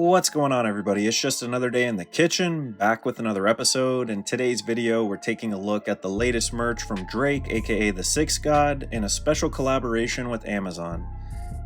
What's going on, everybody? It's just another day in the kitchen, back with another episode. In today's video, we're taking a look at the latest merch from Drake, aka the Sixth God, in a special collaboration with Amazon.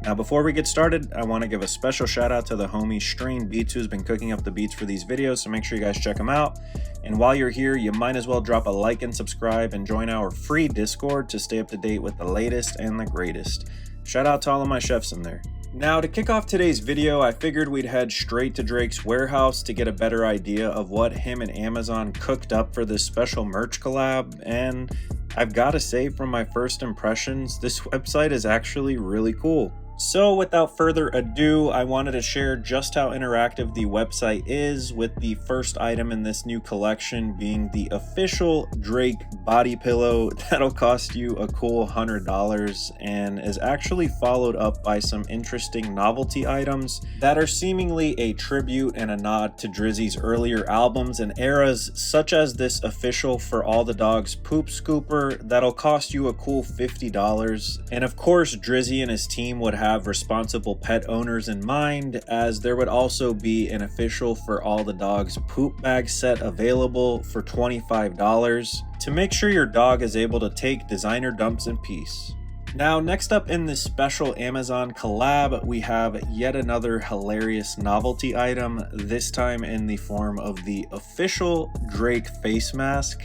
Now, before we get started, I want to give a special shout out to the homie Strain Beats, who's been cooking up the beats for these videos, so make sure you guys check them out. And while you're here, you might as well drop a like and subscribe and join our free Discord to stay up to date with the latest and the greatest. Shout out to all of my chefs in there. Now, to kick off today's video, I figured we'd head straight to Drake's warehouse to get a better idea of what him and Amazon cooked up for this special merch collab, and I've got to say, from my first impressions, this website is actually really cool. So without further ado, I wanted to share just how interactive the website is, with the first item in this new collection being the official Drake body pillow that'll cost you a cool $100 and is actually followed up by some interesting novelty items that are seemingly a tribute and a nod to Drizzy's earlier albums and eras, such as this official For All the Dogs poop scooper that'll cost you a cool $50. And of course, Drizzy and his team would have responsible pet owners in mind, as there would also be an official For All the Dogs poop bag set available for $25 to make sure your dog is able to take designer dumps in peace. Now, next up in this special Amazon collab, we have yet another hilarious novelty item, this time in the form of the official Drake face mask,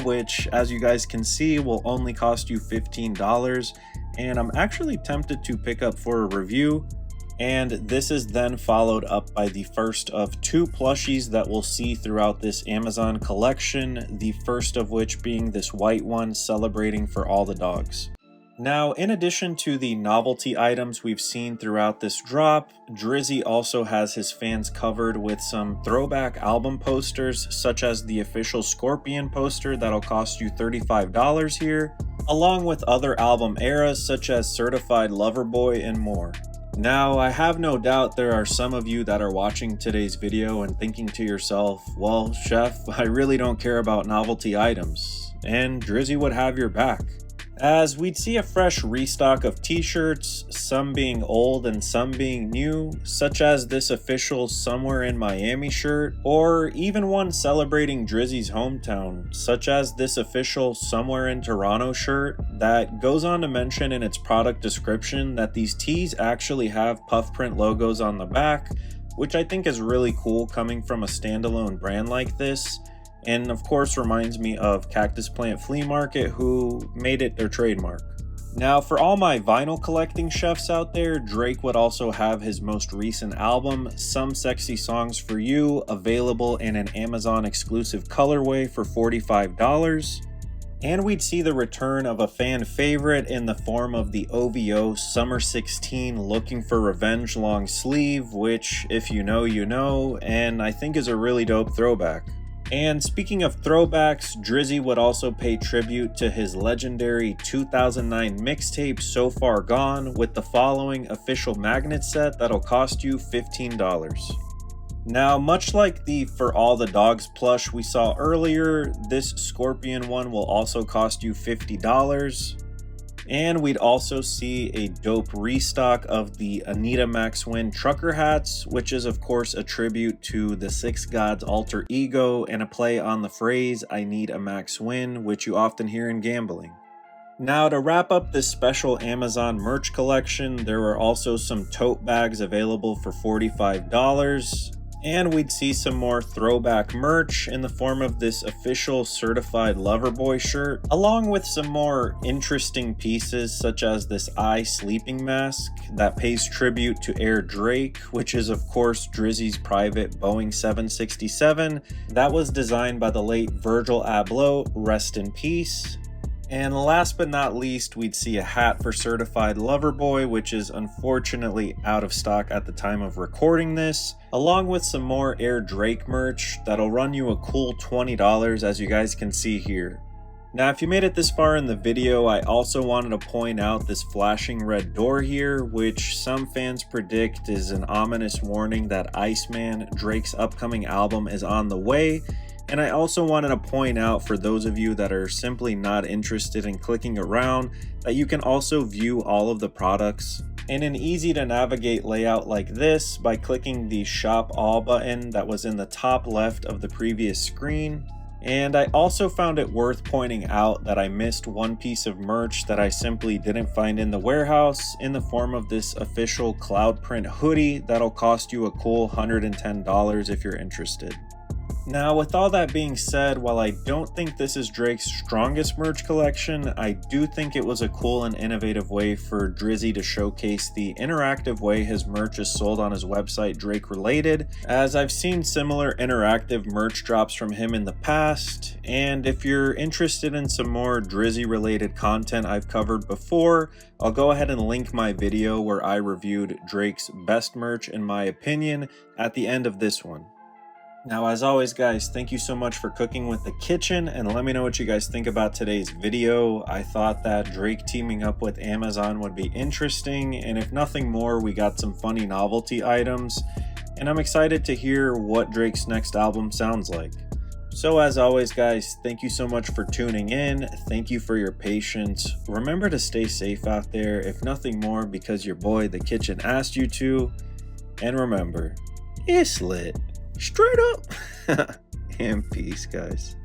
which, as you guys can see, will only cost you $15, and I'm actually tempted to pick up for a review. And this is then followed up by the first of two plushies that we'll see throughout this Amazon collection, the first of which being this white one celebrating For All the Dogs. Now, in addition to the novelty items we've seen throughout this drop, Drizzy also has his fans covered with some throwback album posters, such as the official Scorpion poster that'll cost you $35 here, along with other album eras such as Certified Lover Boy and more. Now, I have no doubt there are some of you that are watching today's video and thinking to yourself, well, chef, I really don't care about novelty items, and Drizzy would have your back, as we'd see a fresh restock of t-shirts, some being old and some being new, such as this official Somewhere in Miami shirt, or even one celebrating Drizzy's hometown, such as this official Somewhere in Toronto shirt that goes on to mention in its product description that these tees actually have puff print logos on the back, which I think is really cool coming from a standalone brand like this. And of course reminds me of Cactus Plant Flea Market, who made it their trademark. Now, for all my vinyl collecting chefs out there, Drake would also have his most recent album, Some Sexy Songs for You, available in an Amazon exclusive colorway for $45. And we'd see the return of a fan favorite in the form of the OVO Summer 16 Looking for Revenge long sleeve, which, if you know, you know, and I think is a really dope throwback. And speaking of throwbacks, Drizzy would also pay tribute to his legendary 2009 mixtape So Far Gone with the following official magnet set that'll cost you $15. Now, much like the For All the Dogs plush we saw earlier, this Scorpion one will also cost you $50. And we'd also see a dope restock of the Anita Max Win trucker hats, which is of course a tribute to the Sixth God's alter ego and a play on the phrase "I need a Max Win," which you often hear in gambling. Now, to wrap up this special Amazon merch collection, there were also some tote bags available for $45. And we'd see some more throwback merch in the form of this official Certified Lover Boy shirt, along with some more interesting pieces such as this eye sleeping mask that pays tribute to Air Drake, which is of course Drizzy's private Boeing 767 that was designed by the late Virgil Abloh, rest in peace. And last but not least, we'd see a hat for Certified Lover Boy, which is unfortunately out of stock at the time of recording this, along with some more Air Drake merch that'll run you a cool $20, as you guys can see here. Now, if you made it this far in the video, I also wanted to point out this flashing red door here, which some fans predict is an ominous warning that Iceman, Drake's upcoming album, is on the way. And I also wanted to point out for those of you that are simply not interested in clicking around that you can also view all of the products in an easy to navigate layout like this by clicking the Shop All button that was in the top left of the previous screen. And I also found it worth pointing out that I missed one piece of merch that I simply didn't find in the warehouse in the form of this official cloud print hoodie that'll cost you a cool $110 if you're interested. Now, with all that being said, while I don't think this is Drake's strongest merch collection, I do think it was a cool and innovative way for Drizzy to showcase the interactive way his merch is sold on his website Drake Related, as I've seen similar interactive merch drops from him in the past. And if you're interested in some more Drizzy related content I've covered before, I'll go ahead and link my video where I reviewed Drake's best merch in my opinion at the end of this one. Now, as always, guys, thank you so much for cooking with the kitchen, and let me know what you guys think about today's video. I thought that Drake teaming up with Amazon would be interesting, and if nothing more, we got some funny novelty items, and I'm excited to hear what Drake's next album sounds like. So as always, guys, thank you so much for tuning in. Thank you for your patience. Remember to stay safe out there, if nothing more, because your boy, the kitchen, asked you to. And remember, it's lit. Straight up. And peace, guys.